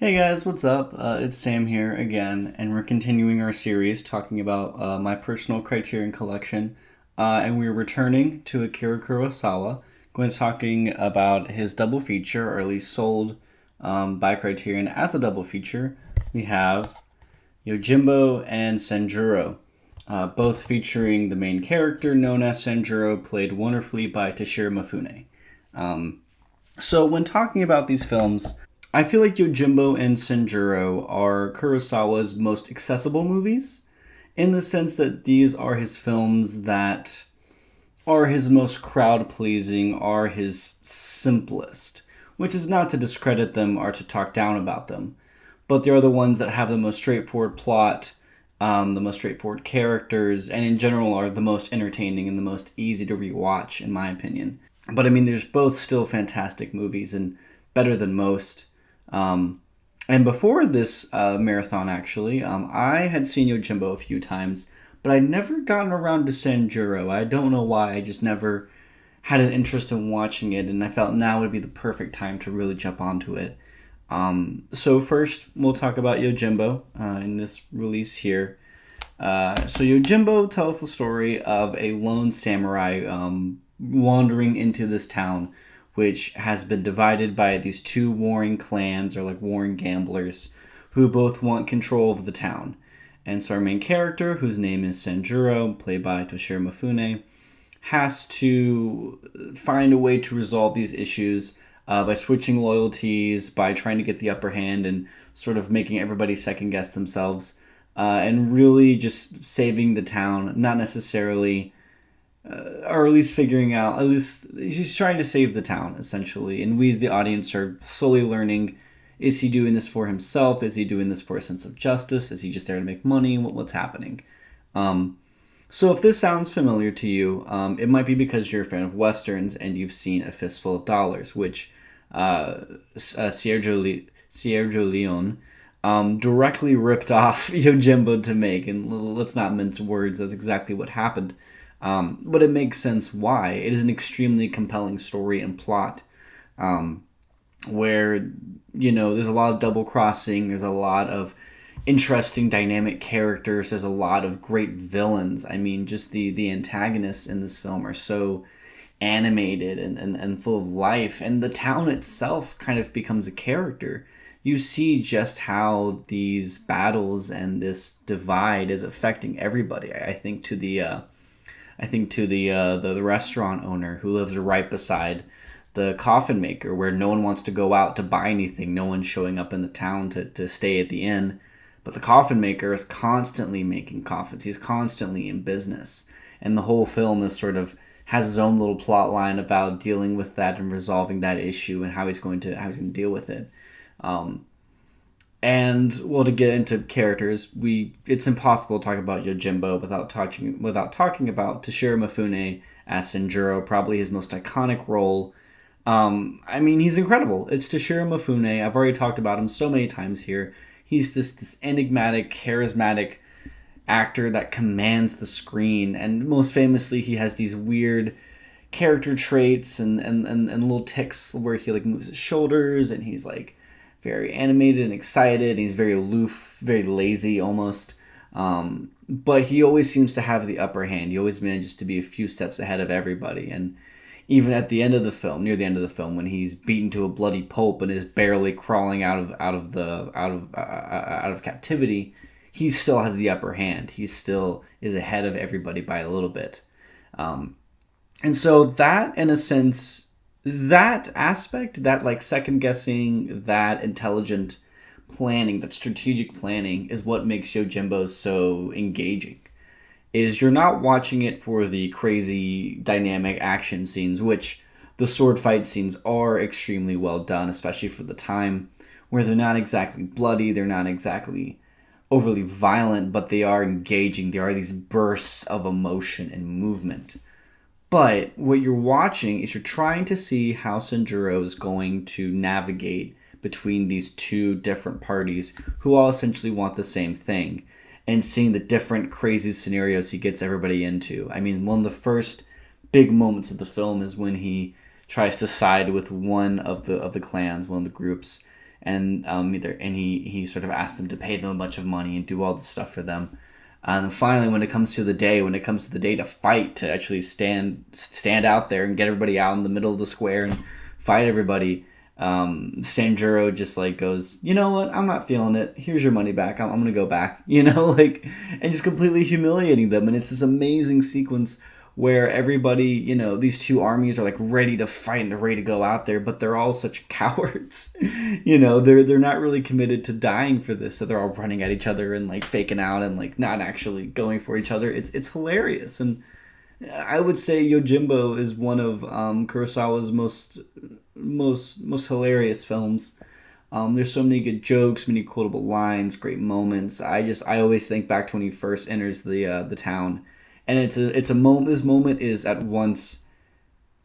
Hey guys, what's up? It's Sam here again, and we're continuing our series talking about my personal Criterion collection. And we're returning to Akira Kurosawa, going to talking about his double feature, or at least sold by Criterion as a double feature. We have Yojimbo and Sanjuro, both featuring the main character known as Sanjuro, played wonderfully by Toshiro Mifune. So when talking about these films, I feel like Yojimbo and Sanjuro are Kurosawa's most accessible movies, in the sense that these are his films that are his most crowd-pleasing, are his simplest, which is not to discredit them or to talk down about them, but they are the ones that have the most straightforward plot, the most straightforward characters, and in general are the most entertaining and the most easy to rewatch, in my opinion. But I mean, there's both still fantastic movies and better than most. And before this marathon, actually, I had seen Yojimbo a few times, but I'd never gotten around to Sanjuro. I don't know why. I just never had an interest in watching it, and I felt now would be the perfect time to really jump onto it. So first, we'll talk about Yojimbo in this release here. So Yojimbo tells the story of a lone samurai wandering into this town, which has been divided by these two warring clans, or like warring gamblers, who both want control of the town. And so our main character, whose name is Sanjuro, played by Toshiro Mifune, has to find a way to resolve these issues by switching loyalties, by trying to get the upper hand and sort of making everybody second guess themselves, and really just saving the town, not necessarily or at least figuring out, at least he's trying to save the town, essentially. And we as the audience are slowly learning, is he doing this for himself? Is he doing this for a sense of justice? Is he just there to make money? What's happening? So if this sounds familiar to you, it might be because you're a fan of Westerns and you've seen A Fistful of Dollars, which Sergio Leone directly ripped off Yojimbo to make. And let's not mince words, that's exactly what happened. But it makes sense why. It is an extremely compelling story and plot, where, there's a lot of double crossing, there's a lot of interesting dynamic characters, there's a lot of great villains. I mean, just the antagonists in this film are so animated and full of life, and the town itself kind of becomes a character. You see just how these battles and this divide is affecting everybody. I think to the restaurant owner who lives right beside the coffin maker, where no one wants to go out to buy anything. No one's showing up in the town to stay at the inn. But the coffin maker is constantly making coffins. He's constantly in business. And the whole film is sort of has his own little plot line about dealing with that and resolving that issue and how he's going to deal with it. And well, to get into characters, it's impossible to talk about Yojimbo without talking about Toshiro Mifune as Sanjuro, probably his most iconic role. I mean, he's incredible. It's Toshiro Mifune. I've already talked about him so many times here. He's this enigmatic, charismatic actor that commands the screen, and most famously, he has these weird character traits and little tics where he like moves his shoulders, and he's like very animated and excited, and he's very aloof, very lazy almost. But he always seems to have the upper hand. He always manages to be a few steps ahead of everybody. And even at the end of the film, near the end of the film, when he's beaten to a bloody pulp and is barely crawling out of captivity, he still has the upper hand. He still is ahead of everybody by a little bit. And so that, in a sense, that aspect, that like second guessing, that intelligent planning, that strategic planning is what makes Yojimbo so engaging. Is you're not watching it for the crazy dynamic action scenes, which the sword fight scenes are extremely well done, especially for the time, where they're not exactly bloody, they're not exactly overly violent, but they are engaging. There are these bursts of emotion and movement. But what you're watching is you're trying to see how Sanjuro is going to navigate between these two different parties who all essentially want the same thing, and seeing the different crazy scenarios he gets everybody into. I mean, one of the first big moments of the film is when he tries to side with one of the clans, one of the groups, and he sort of asks them to pay them a bunch of money and do all this stuff for them. And then finally, when it comes to the day to fight, to actually stand out there and get everybody out in the middle of the square and fight everybody, Sanjuro just like goes, you know what, I'm not feeling it. Here's your money back. I'm gonna go back. Like, and just completely humiliating them. And it's this amazing sequence where everybody, these two armies are like ready to fight and they're ready to go out there, but they're all such cowards. They're not really committed to dying for this, so they're all running at each other and like faking out and like not actually going for each other. It's hilarious, and I would say Yojimbo is one of Kurosawa's most hilarious films. There's so many good jokes, many quotable lines, great moments. I always think back to when he first enters the town. And it's a moment. This moment is at once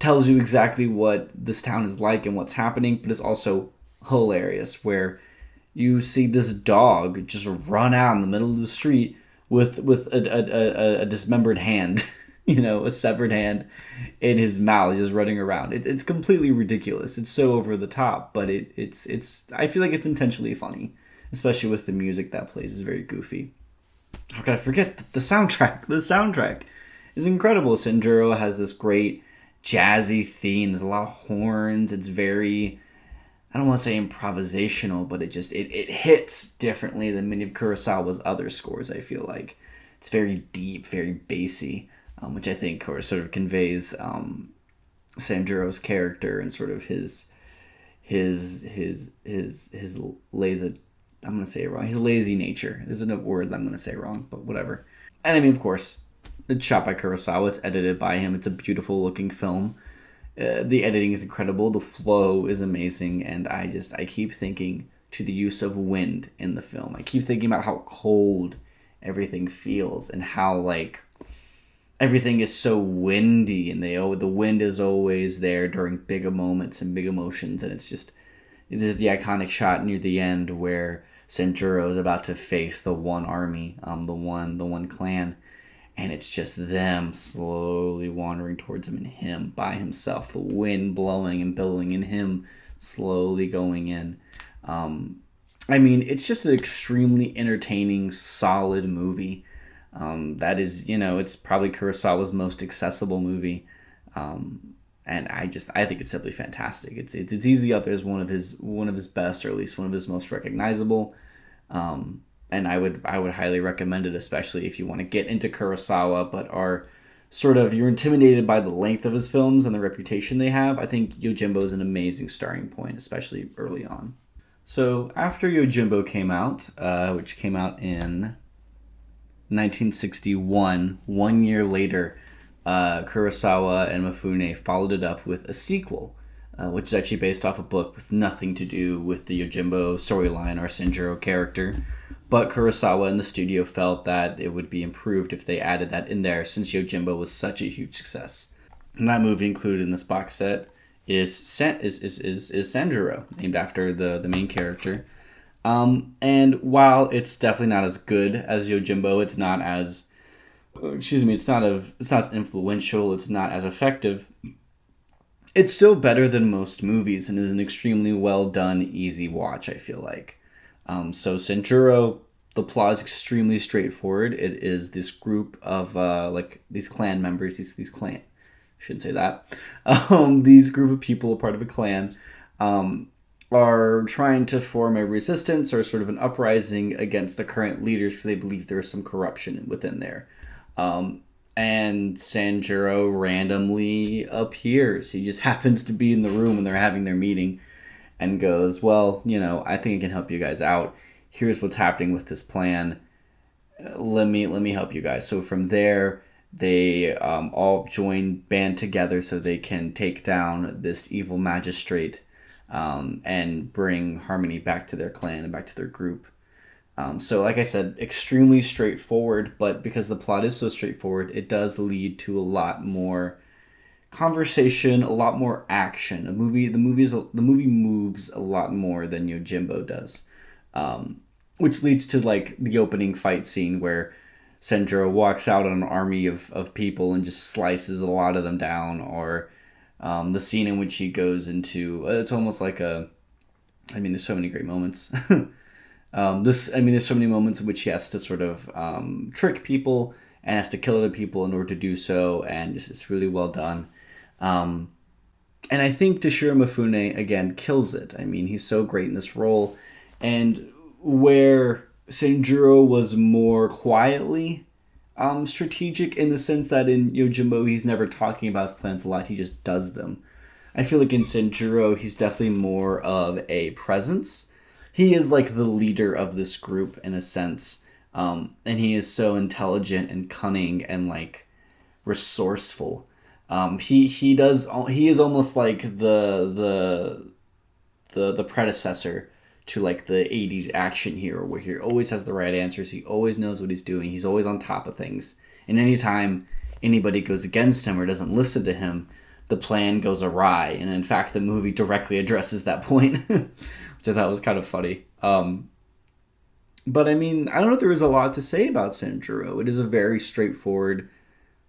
tells you exactly what this town is like and what's happening, but it's also hilarious. Where you see this dog just run out in the middle of the street with a dismembered hand, a severed hand in his mouth, just running around. It's completely ridiculous. It's so over the top, but it's I feel like it's intentionally funny, especially with the music that plays. Is very goofy. How could I forget the soundtrack? The soundtrack is incredible. Sanjuro has this great jazzy theme. There's a lot of horns. It's very, I don't want to say improvisational, but it hits differently than many of Kurosawa's other scores, I feel like. It's very deep, very bassy, which I think sort of conveys Sanjuro's character and sort of his lazy, I'm going to say it wrong. His lazy nature. There's a word that I'm going to say wrong, but whatever. And I mean, of course, it's shot by Kurosawa. It's edited by him. It's a beautiful looking film. The editing is incredible. The flow is amazing. And I keep thinking to the use of wind in the film. I keep thinking about how cold everything feels and how like everything is so windy, and the wind is always there during big moments and big emotions. And it's just, this is the iconic shot near the end where Sanjuro is about to face the one army, the one clan, and it's just them slowly wandering towards him and him by himself, the wind blowing and billowing and him slowly going in. I mean, it's just an extremely entertaining, solid movie. That is, it's probably Kurosawa's most accessible movie. And I think it's simply fantastic. It's easily up there as one of his best, or at least one of his most recognizable. And I would highly recommend it, especially if you want to get into Kurosawa, but you're intimidated by the length of his films and the reputation they have. I think Yojimbo is an amazing starting point, especially early on. So after Yojimbo came out, which came out in 1961, 1 year later, Kurosawa and Mifune followed it up with a sequel, which is actually based off a book with nothing to do with the Yojimbo storyline or Sanjuro character. But Kurosawa and the studio felt that it would be improved if they added that in there, since Yojimbo was such a huge success. And that movie included in this box set is Sanjuro, named after the main character. And while it's definitely not as good as Yojimbo, it's not as influential, it's not as effective, it's still better than most movies and is an extremely well done, easy watch, I feel like. So Sanjuro, the plot is extremely straightforward. It is this group of these clan members, these clan, I shouldn't say that. These group of people, a part of a clan, are trying to form a resistance or sort of an uprising against the current leaders because they believe there is some corruption within there. And Sanjuro randomly appears. He just happens to be in the room when they're having their meeting and goes, well, I think I can help you guys out. Here's what's happening with this plan. Let me help you guys. So from there, they all band together so they can take down this evil magistrate and bring harmony back to their clan and back to their group. So like I said, extremely straightforward, but because the plot is so straightforward, it does lead to a lot more conversation, a lot more action. The movie moves a lot more than Yojimbo does, which leads to like the opening fight scene where Sanjuro walks out on an army of people and just slices a lot of them down, or the scene in which he goes into, it's almost like I mean, there's so many great moments. There's so many moments in which he has to sort of trick people and has to kill other people in order to do so, and it's really well done. Um, and I think Toshiro Mifune again kills it. I mean, he's so great in this role, and where Sanjuro was more quietly strategic in the sense that in Yojimbo he's never talking about his plans a lot; he just does them. I feel like in Sanjuro he's definitely more of a presence. He is like the leader of this group in a sense, and he is so intelligent and cunning and like resourceful. He is almost like the predecessor to like the 80s action hero where he always has the right answers, he always knows what he's doing, he's always on top of things. And anytime anybody goes against him or doesn't listen to him, the plan goes awry. And in fact, the movie directly addresses that point, which I thought was kind of funny. But I mean, I don't know if there is a lot to say about Sanjuro. It is a very straightforward,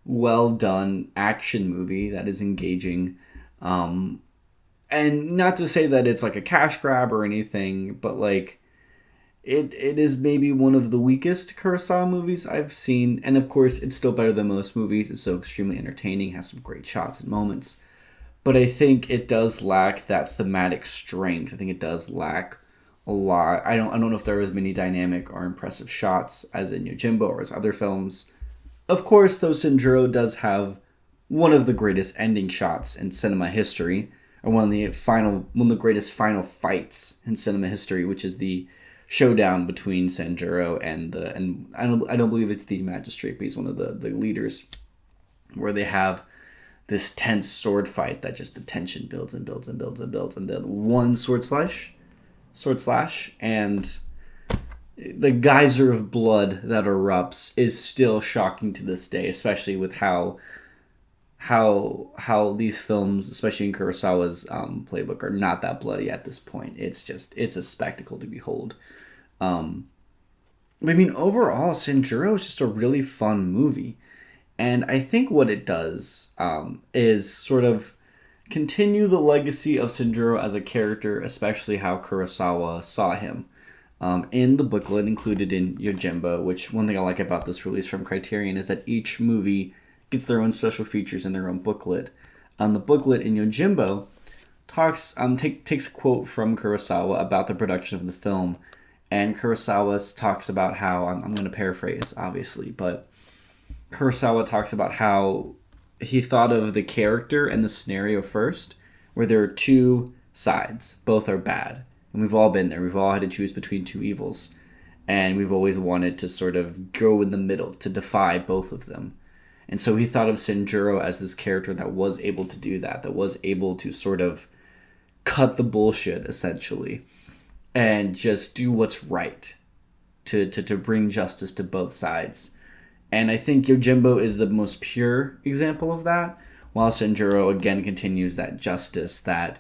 well done action movie that is engaging. And not to say that it's like a cash grab or anything, but like it is maybe one of the weakest Kurosawa movies I've seen. And of course, it's still better than most movies. It's so extremely entertaining, has some great shots and moments. But I think it does lack that thematic strength. I think it does lack a lot. I don't know if there was many dynamic or impressive shots as in Yojimbo or as other films. Of course, though, Sanjuro does have one of the greatest ending shots in cinema history, or one of the greatest final fights in cinema history, which is the showdown between Sanjuro and I don't believe it's the magistrate, but he's one of the leaders, where they have this tense sword fight that just the tension builds and builds and builds and builds, and then one sword slash, and the geyser of blood that erupts is still shocking to this day, especially with how these films, especially in Kurosawa's playbook, are not that bloody at this point. It's a spectacle to behold. I mean, overall, Sanjuro is just a really fun movie. And I think what it does is sort of continue the legacy of Sanjuro as a character, especially how Kurosawa saw him. In the booklet included in Yojimbo, which one thing I like about this release from Criterion is that each movie gets their own special features in their own booklet. The booklet in Yojimbo takes a quote from Kurosawa about the production of the film, and Kurosawa talks about how, I'm going to paraphrase obviously, but Kurosawa talks about how he thought of the character and the scenario first, where there are two sides, both are bad, and we've all been there. We've all had to choose between two evils, and we've always wanted to sort of go in the middle to defy both of them. And so he thought of Sanjuro as this character that was able to do that was able to sort of cut the bullshit, essentially, and just do what's right to bring justice to both sides. And I think Yojimbo is the most pure example of that, while Sanjuro again continues that justice, that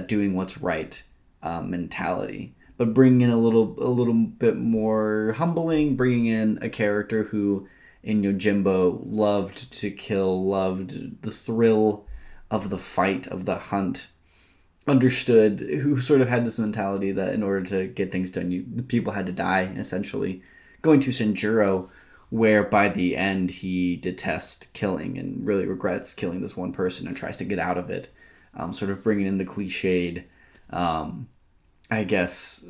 doing what's right mentality, but bringing in a little bit more humbling, bringing in a character who in Yojimbo loved to kill, loved the thrill of the fight, of the hunt, understood, who sort of had this mentality that in order to get things done, the people had to die, essentially. Going to Sanjuro, where by the end he detests killing and really regrets killing this one person and tries to get out of it, sort of bringing in the cliched, I guess,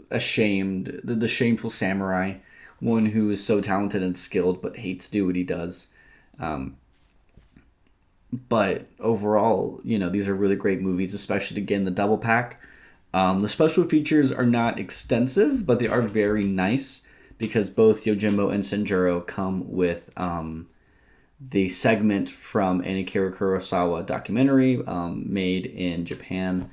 ashamed, the shameful samurai, one who is so talented and skilled but hates to do what he does. But overall, these are really great movies, especially, again, the double pack. The special features are not extensive, but they are very nice because both Yojimbo and Sanjuro come with the segment from an Akira Kurosawa documentary made in Japan,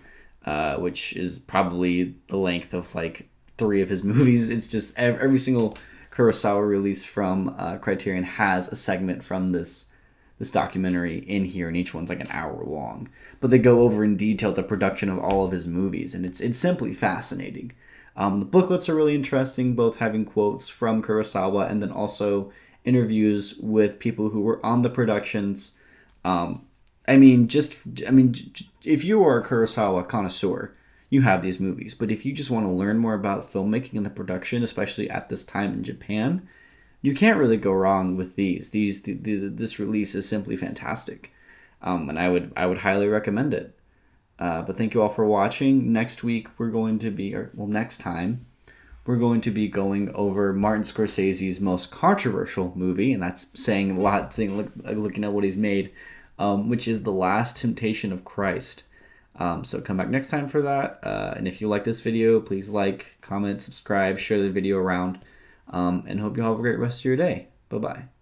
which is probably the length of like 3 of his movies. It's just every single Kurosawa release from Criterion has a segment from this documentary in here, and each one's like an hour long. But they go over in detail the production of all of his movies, and it's simply fascinating. The booklets are really interesting, both having quotes from Kurosawa and then also interviews with people who were on the productions. And I mean, if you are a Kurosawa connoisseur, you have these movies. But if you just want to learn more about filmmaking and the production, especially at this time in Japan, you can't really go wrong with these. This release is simply fantastic, and I would highly recommend it. But thank you all for watching. Next week next time we're going to be going over Martin Scorsese's most controversial movie, and that's saying a lot. Looking at what he's made, which is The Last Temptation of Christ. So come back next time for that. And if you like this video, please like, comment, subscribe, share the video around, and hope you all have a great rest of your day. Bye bye.